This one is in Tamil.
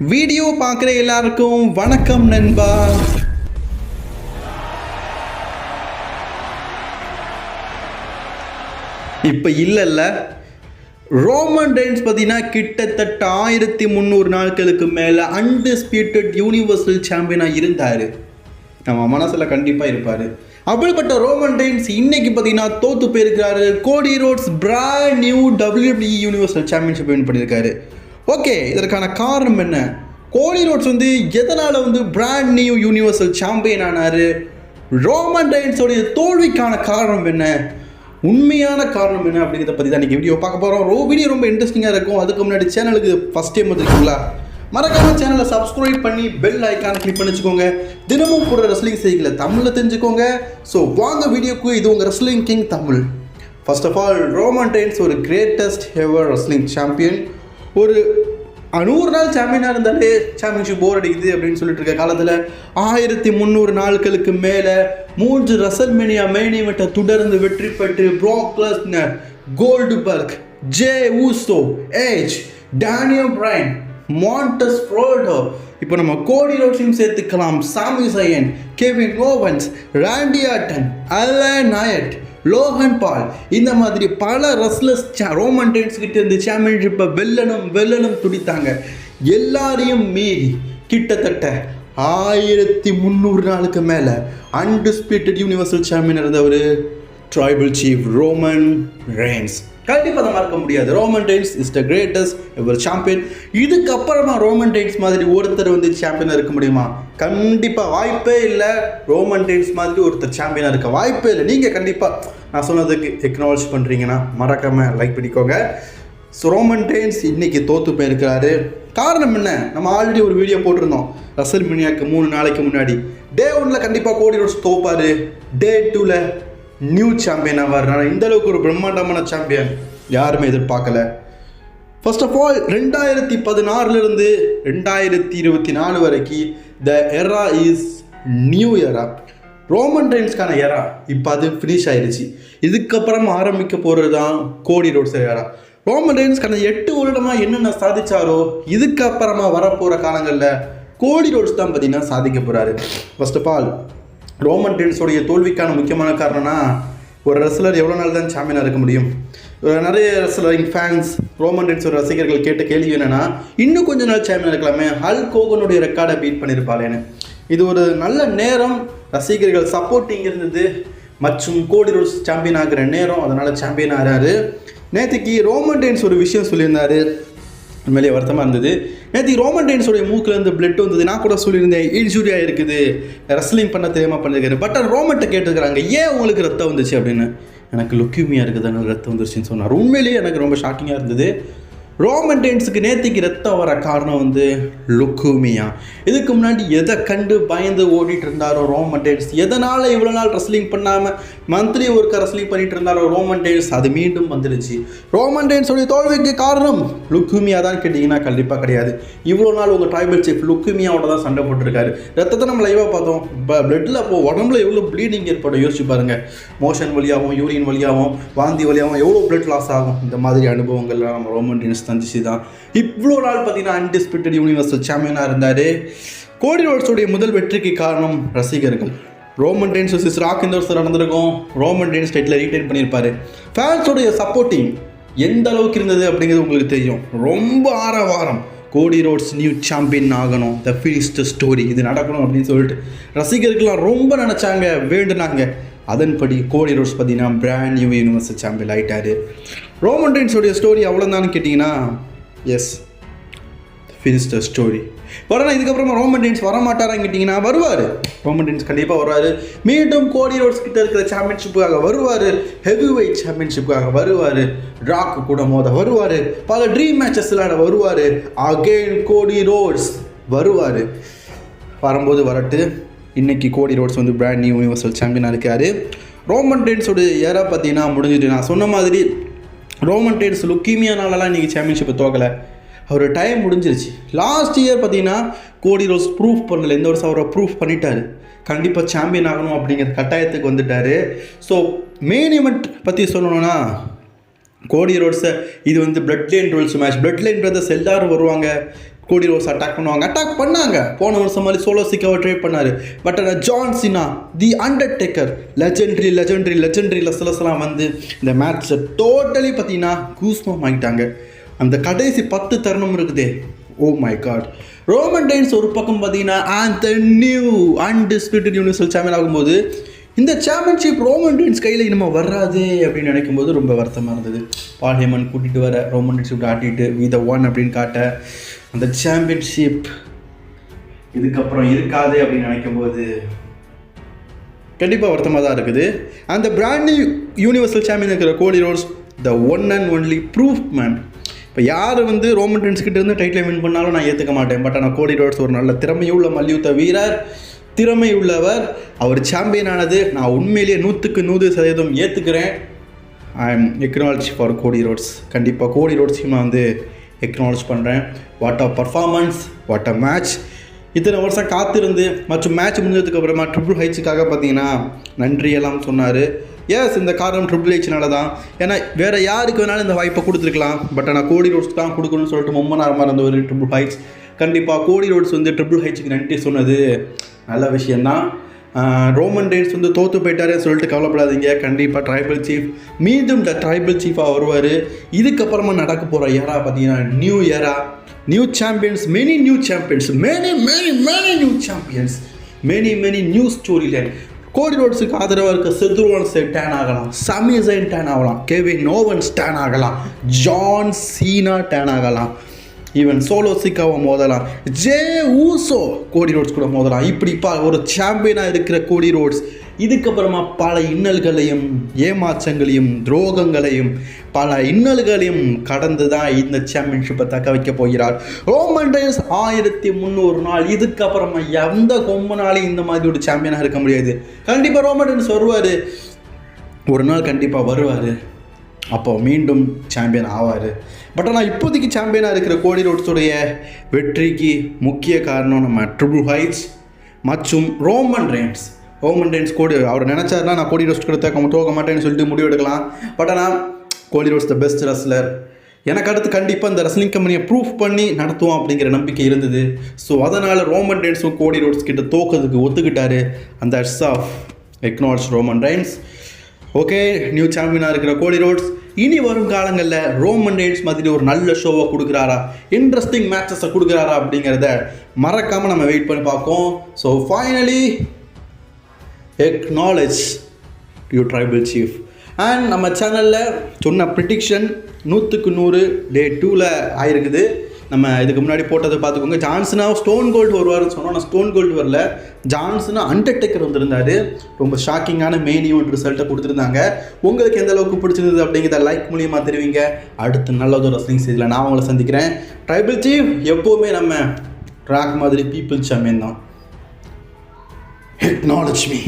வீடியோ பார்க்குற எல்லாருக்கும் வணக்கம் நண்பா. இப்போ இல்லைல்ல, ரோமன் ரெயின்ஸ் பார்த்தீங்கன்னா கிட்டத்தட்ட 1300 நாட்களுக்கு மேலே அன்டிஸ்பியூட்டட் யூனிவர்சல் சாம்பியனாக இருந்தார். நம்ம மனசில் கண்டிப்பாக இருப்பார். அப்படிப்பட்ட ரோமன் ரெயின்ஸ் இன்னைக்கு பார்த்தீங்கன்னா தோற்று போயிருக்கிறாரு. Cody Rhodes brand new WWE universal championship win பண்ணியிருக்காரு. ஓகே, இதற்கான காரணம் என்ன? கோடி ரோட்ஸ் எதனால் பிராண்ட் நியூ யூனிவர்சல் சாம்பியன் ஆனார்? ரோமன் ரெயின்ஸோடைய தோல்விக்கான காரணம் என்ன? உண்மையான காரணம் என்ன அப்படிங்கிறத பற்றி தான் இன்றைக்கி வீடியோ பார்க்க போகிறோம். வீடியோ ரொம்ப இன்ட்ரெஸ்டிங்காக இருக்கும். அதுக்கு முன்னாடி சேனலுக்கு ஃபஸ்ட் டைம் வந்துருக்கீங்களா, மறக்காம சேனலை சப்ஸ்கிரைப் பண்ணி பெல் ஐக்கான் கிளிக் பண்ணி வச்சுக்கோங்க. தினமும் போடுற ரெஸ்லிங் செய்திகளை தமிழில் தெரிஞ்சுக்கோங்க. ஸோ வாங்க வீடியோக்கு. இது உங்கள் wrestling king Tamil. First of all, Roman Reigns ஒரு கிரேட்டஸ்ட் எவர் ரெஸ்லிங் சாம்பியன். ஒரு 100 நாள் சாம்பியனாக இருந்தாலே சாம்பியன்ஷிப் போர் அடிக்குது அப்படின்னு சொல்லிட்டு இருக்க காலத்தில் 1300 நாட்களுக்கு மேலே 3 ரெசல்மேனியா மெயின் ஈவெண்ட்டை தொடர்ந்து வெற்றி பெற்று Brock Lesnar, Goldberg, Jey Uso, Edge, Daniel Bryan, Montez Ford, இப்போ நம்ம கோடி ரோட்ஸையும் சேர்த்துக்கலாம். Sami Zayn, Kevin Owens, Randy Orton, LA Knight, Logan Paul, இந்த மாதிரி பல ரெஸ்லர்ஸ் ரோமன் ரெயின்ஸ் கிட்ட இருந்து சாம்பியன்ஷிப்பை வெல்லணும் துடித்தாங்க. எல்லாரையும் மீறி கிட்டத்தட்ட 1300 நாளுக்கு மேலே அன்டிஸ்பியூட்டட் யூனிவர்சல் சாம்பியன் இருந்தவர் ட்ரைபல் சீஃப் ரோமன் ரெயின்ஸ். கண்டிப்பாக அதை மறக்க முடியாது. Roman Reigns is the greatest ever champion. இதுக்கப்புறமா ரோமன் ரெயின்ஸ் மாதிரி ஒருத்தர் சாம்பியனாக இருக்க முடியுமா? கண்டிப்பாக வாய்ப்பே இல்லை. ரோமன் ரெயின்ஸ் மாதிரி ஒருத்தர் சாம்பியனாக இருக்க வாய்ப்பே இல்லை. நீங்கள் கண்டிப்பாக நான் சொன்னதுக்கு எக்னாலஜ் பண்ணுறீங்கன்னா மறக்காமல் லைக் பண்ணிக்கோங்க. ஸோ ரோமன் ரெயின்ஸ் இன்றைக்கி தோற்று போயிருக்கிறாரு. காரணம் என்ன? நம்ம ஆல்ரெடி ஒரு வீடியோ போட்டிருந்தோம் ரெசல்மேனியாவுக்கு 3 நாளைக்கு முன்னாடி. டே 1 கண்டிப்பாக கோடி ரோட்ஸ் தோப்பார். டே 2 நியூ சாம்பியனாக வர்றாரு. இந்த அளவுக்கு ஒரு பிரம்மாண்டமான சாம்பியன் யாருமே எதிர்பார்க்கல. ஃபர்ஸ்ட் ஆஃப் ஆல், 2016 2024 வரைக்கும் த எரா இஸ் நியூ எரா. ரோமன் ரெயின்ஸ்க்கான எரா இப்போ அது ஃபினிஷ் ஆயிடுச்சு. இதுக்கப்புறம் ஆரம்பிக்க போகிறது தான் கோடி ரோட்ஸ் எரா. ரோமன் ரெயின்ஸ்க்கான 8 வருடமாக என்னென்ன சாதிச்சாரோ இதுக்கப்புறமா வரப்போகிற காலங்களில் கோடி ரோட்ஸ் தான் பார்த்தீங்கன்னா சாதிக்க போகிறாரு. ஃபர்ஸ்ட் ஆஃப் ஆல், ரோமன் ரெயின்ஸோடைய தோல்விக்கான முக்கியமான காரணம்னா, ஒரு ரெஸ்லர் எவ்வளோ நாள் தான் சாம்பியனாக இருக்க முடியும்? நிறைய ரெஸ்லரிங் ஃபேன்ஸ், ரோமன் ரெயின்ஸோட ரசிகர்கள் கேட்ட கேள்வி என்னென்னா, இன்னும் கொஞ்ச நாள் சாம்பியன் இருக்கலாமே, ஹல்க் ஹோகனுடைய ரெக்கார்டை பீட் பண்ணியிருப்பாளேன்னு. இது ஒரு நல்ல நேரம், ரசிகர்கள் சப்போர்ட்டிங் இருந்தது மற்றும் கோடி ரோட்ஸ் சாம்பியன் ஆகிற நேரம். அதனால் சாம்பியன் ஆகிறாரு. நேற்றுக்கு ரோமன் ரெயின்ஸ் ஒரு விஷயம் சொல்லியிருந்தாரு, உண்மையிலேயே வருத்தமாக இருந்தது. நேற்று ரோமன் ரெயின்ஸோடைய மூக்கிலேருந்து பிளட் வந்தது. நான் கூட சொல்லியிருந்தேன் இன்ஜூரியாக இருக்குது, ரெஸ்லிங் பண்ண தெரியாமல் பண்ணியிருக்காரு. பட் ரோமன்ட்ட கேட்டுருக்குறாங்க, ஏன் உங்களுக்கு ரத்தம் வந்துச்சு அப்படின்னு. எனக்கு லுக்கியூமியா இருக்குதுன்னு ரத்தம் வந்துருச்சுன்னு சொன்னார். உண்மையிலேயே எனக்கு ரொம்ப ஷாக்கிங்காக இருந்தது. ரோமன் ரெயின்ஸுக்கு நேற்றுக்கு ரத்தம் வர காரணம் லுக்கூமியா. இதுக்கு முன்னாடி எதை கண்டு பயந்து ஓடிட்டு இருந்தாரோ ரோமன் ரெயின்ஸ், எதனால் இவ்வளோ நாள் ரெஸ்லிங் பண்ணாமல் மந்த்லி ஒருக்கா ரெஸ்லிங் பண்ணிட்டு இருந்தாரோ ரோமன் ரெயின்ஸ், அது மீண்டும் வந்துருச்சு. ரோமன் ரெயின்ஸோடைய தோல்விக்கு காரணம் லுக்கூமியா தான் கேட்டிங்கன்னா கண்டிப்பாக கிடையாது. இவ்வளோ நாள் உங்கள் ட்ரைபல் சீஃப் லுக்கூமியாவோட தான் சண்டை போட்டிருக்காரு. ரத்தத்தை நம்ம லைவாக பார்த்தோம். பிளட்டில் அப்போது உடம்புல எவ்வளோ ப்ளீடிங் ஏற்படும் யோசிச்சு பாருங்கள். மோஷன் வழியாகவும், யூரின் வழியாகவும், வாந்தி வழியாகவும் எவ்வளோ பிளட் லாஸ் ஆகும். இந்த மாதிரி அனுபவங்கள்லாம் நம்ம ரோமன் ரெயின்ஸ் தந்துச்சு தான் இவ்வளோ நாள் பார்த்தீங்கன்னா அன்டிஸ்பியூட்டட் யூனிவர்சல் சாம்பியனாக இருந்தார். கோடி ரோட்ஸோடைய முதல் வெற்றிக்கு காரணம் ரசிகர்கள். ரோமன் ரெயின்ஸ் vs ராக் இந்த வருஷம் நடந்திருக்கும். ரோமன் ரெயின்ஸ் டைட்டில் ரீடைன் பண்ணியிருப்பார். ஃபேன்ஸோடைய சப்போர்ட்டிங் எந்த அளவுக்கு இருந்தது அப்படிங்கிறது உங்களுக்கு தெரியும். ரொம்ப ஆரவாரம், கோடி ரோட்ஸ் நியூ சாம்பியன் ஆகணும், த ஃபினிஷ் த ஸ்டோரி, இது நடக்கணும் அப்படின்னு சொல்லிட்டு ரசிகர்கள்லாம் ரொம்ப நினச்சாங்க, வேண்டுனாங்க. அதன்படி கோடி ரோட்ஸ் பார்த்தீங்கன்னா பிராண்ட் நியூ யூனிவர்சல் சாம்பியன் ஆகிட்டார். ரோமன் ரெயின்ஸோடைய ஸ்டோரி அவ்வளோதான்னு கேட்டிங்கன்னா, எஸ், ஃபினிஷ் த ஸ்டோரி. வரனா இதுக்கப்புறமா ரோமன் ரெயின்ஸ் வரமாட்டாரான்னு கேட்டிங்கன்னா வருவார். ரோமன் ரெயின்ஸ் கண்டிப்பாக வருவார். மீண்டும் கோடி ரோட்ஸ் கிட்ட இருக்கிற சாம்பியன்ஷிப்புக்காக வருவார். ஹெவி வெயிட் சாம்பியன்ஷிப்புக்காக வருவார். ராக் கூட மோத வருவார். பல ட்ரீம் மேட்சஸ் விளையாட வருவார். அகெயின் கோடி ரோட்ஸ் வருவார். வரும்போது வரட்டு. இன்றைக்கி Cody Rhodes brand new universal சாம்பியனாக இருக்கார். ரோமன் ரெயின்ஸோட ஏரா பார்த்தீங்கன்னா முடிஞ்சுட்டு. நான் சொன்ன மாதிரி ரோமன் ரெயின்ஸ் லுக்கீமியானாலலாம் இன்றைக்கி சாம்பியன்ஷிப்பை தோக்கலை. அவர் டைம் முடிஞ்சிருச்சு. லாஸ்ட் இயர் பார்த்தீங்கன்னா கோடி ரோட்ஸ் ப்ரூஃப் பண்ணல. இந்த வருஷம் அவரை ப்ரூஃப் பண்ணிட்டார். கண்டிப்பாக சாம்பியன் ஆகணும் அப்படிங்கிற கட்டாயத்துக்கு வந்துட்டார். ஸோ மெயின் ஈவெண்ட் பற்றி சொல்லணும்னா, கோடி ரோட்ஸை இது blood line rules match. Blood line brothers எல்லாரும் வருவாங்க. கோடி ரோட்ஸ் அட்டாக் பண்ணுவாங்க. அட்டாக் பண்ணாங்க. போன வருஷம் மாதிரி சோலோ சிக்காவை ட்ரை பண்ணார். பட் ஆனால் ஜான் சினா, தி அண்டர்டேக்கர், லெஜெண்டரி லெஸ்லாம் வந்து இந்த மேட்ச்சை டோட்டலி பார்த்தீங்கன்னா கூஸ்பம் ஆகிட்டாங்க. அந்த கடைசி 10 தருணம் இருக்குதே, oh my god. Roman Reigns ஒரு பக்கம் பார்த்தீங்கன்னா அந்த நியூ அன்டிஸ்பியூட்டட் யூனிவர்சல் சாம்பியன் ஆகும்போது இந்த சாம்பியன்ஷிப் ரோமன் ரெயின்ஸ் கையில் இனிமேல் வராது அப்படின்னு நினைக்கும் போது ரொம்ப வருத்தமாக இருந்தது. பால் ஹேமன் கூட்டிகிட்டு வர ரோமன் ரெயின்ஸ் இப்படி ஆட்டிட்டு வி த ஒன் அப்படின்னு காட்ட அந்த சாம்பியன்ஷிப் இதுக்கப்புறம் இருக்காது அப்படின்னு நினைக்கும் போது கண்டிப்பாக வருத்தமாக தான் இருக்குது. அந்த பிராண்ட் நியூ யூனிவர்சல் சாம்பியன் இருக்கிற Cody roads the one and only proof man. இப்போ யார் வந்து ரோமன் ரெயின்ஸ் கிட்ட இருந்து டைட்டில் வின் பண்ணாலும் நான் ஏற்றுக்க மாட்டேன். பட் ஆனால் கோடி ரோட்ஸ் ஒரு நல்ல திறமையுள்ள மல்யுத்த வீரர், திறமையுள்ளவர். அவர் சாம்பியன் ஆனது நான் உண்மையிலேயே 100% ஏற்றுக்கிறேன். I am acknowledge for Cody Rhodes. கண்டிப்பாக கோடி ரோட்ஸையும் நான் வந்து எக்னாலஜ் பண்ணுறேன். What a performance, what a match. இத்தனை வருஷம் காத்திருந்து மற்றும் மேட்ச் முடிஞ்சதுக்கு அப்புறமா ட்ரிபிள் ஹெச்க்காக பார்த்தீங்கன்னா நன்றியெல்லாம் சொன்னார். எஸ், இந்த காரணம் ட்ரிபிள் ஹெச்னால தான். ஏன்னா வேறு யாருக்கு வேணாலும் இந்த வாய்ப்பை கொடுத்துருக்கலாம். பட் ஆனால் கோடி ரோட்ஸ் தான் கொடுக்கணும்னு சொல்லிட்டு மும்மனாரமாக இருந்த ஒரு ட்ரிபிள் ஹெச். கண்டிப்பாக கோடி ரோட்ஸ் வந்து ட்ரிபிள் ஹெச்சுக்கு நன்றி சொன்னது நல்ல விஷயந்தான். ரோமன் ரெயின்ஸ் வந்து தோற்று போயிட்டாரேன்னு சொல்லிட்டு கவலைப்படாதீங்க. கண்டிப்பாக ட்ரைபல் சீஃப் மீண்டும் ட்ரைபல் சீஃபாக வருவார். இதுக்கப்புறமா நடக்க போகிற ஏரா பார்த்தீங்கன்னா new era, new champions, many new champions, many new champions, many new story line. Cody ரோட்ஸுக்கு ஆதரவாக இருக்க செத்ரோன்ஸ் டேன் ஆகலாம், சமி ஜெயின் டேன் ஆகலாம், கெவின் ஓவன்ஸ் டேன் ஆகலாம், ஜான் சீனா டேன் ஆகலாம், ஈவன் சோலோ சிக்காவை மோதலாம், ஜே ஊசோ கோடி ரோட்ஸ் கூட மோதலாம். இப்படிப்பா ஒரு சாம்பியனாக இருக்கிற கோடி ரோட்ஸ் இதுக்கப்புறமா பல இன்னல்களையும் ஏமாற்றங்களையும் துரோகங்களையும் பல இன்னல்களையும் கடந்து தான் இந்த சாம்பியன்ஷிப்பை தக்க வைக்க போகிறார். ரோமன் ரெயின்ஸ் 1300 நாள். இதுக்கப்புறமா எந்த கொம்பனாலையும் இந்த மாதிரி ஒரு சாம்பியனாக இருக்க முடியாது. கண்டிப்பாக ரோமன் ரெயின்ஸ் வருவார், ஒரு நாள் கண்டிப்பாக வருவார். அப்போ மீண்டும் சாம்பியன் ஆவார். பட் ஆனால் இப்போதைக்கு சாம்பியனாக இருக்கிற கோடி ரோட்ஸுடைய வெற்றிக்கு முக்கிய காரணம் நம்ம ட்ரிபிள் ஹெச் மற்றும் ரோமன் ரெயின்ஸ். கோடி அவர் நினச்சாருன்னா நான் கோடி ரோட்ஸ் கொடுத்தா தோக்க மாட்டேன்னு சொல்லிட்டு முடிவு எடுக்கலாம். பட் ஆனால் கோடி ரோட்ஸ் த பெஸ்ட் ரெஸ்லர். எனக்கு அடுத்து கண்டிப்பாக இந்த ரெஸ்லிங் கம்பெனியை ப்ரூஃப் பண்ணி நடத்துவோம் அப்படிங்கிற நம்பிக்கை இருந்தது. ஸோ அதனால் ரோமன் ரெயின்ஸும் கோடி ரோட்ஸ் கிட்ட தோக்கிறதுக்கு ஒத்துக்கிட்டாரு. அந்த heads of acknowledge Roman Reigns. Okay, new சாம்பியனாக இருக்கிற கோடி ரோட்ஸ் இனி வரும் காலங்களில் ரோமன் ரெயின்ஸ் மாதிரி ஒரு நல்ல ஷோவை கொடுக்குறாரா, இன்ட்ரெஸ்டிங் மேட்சஸை கொடுக்குறாரா அப்படிங்கிறத மறக்காமல் நம்ம வெயிட் பண்ணி பார்ப்போம். So finally acknowledge your tribal chief. And நம்ம சேனலில் சொன்ன ப்ரிடிக்ஷன் 100% டே 2ல் ஆயிருக்குது. நம்ம இதுக்கு முன்னாடி போட்டதை பார்த்துக்கோங்க. ஜான்சனா ஸ்டோன் கோல்டு வருவார்னு சொன்னோம். நான் ஸ்டோன் கோல்டு வரல, ஜான்சனா அண்டர்டேக்கர் வந்திருந்தார். ரொம்ப ஷாக்கிங்கான மெயின் ஈவெண்ட் ரிசல்ட்டை கொடுத்துருந்தாங்க. உங்களுக்கு எந்த அளவுக்கு பிடிச்சிருந்தது அப்படிங்கிறத லைக் மூலியமாக தெரிவிங்க. அடுத்து நல்லதொரு ரெஸ்லிங் ஸ்டேஜில் நான் உங்களை சந்திக்கிறேன். ட்ரைபல் சீஃப் எப்போவுமே நம்ம ட்ராக் மாதிரி பீப்புள் சாம்பியன் தான். Acknowledge me.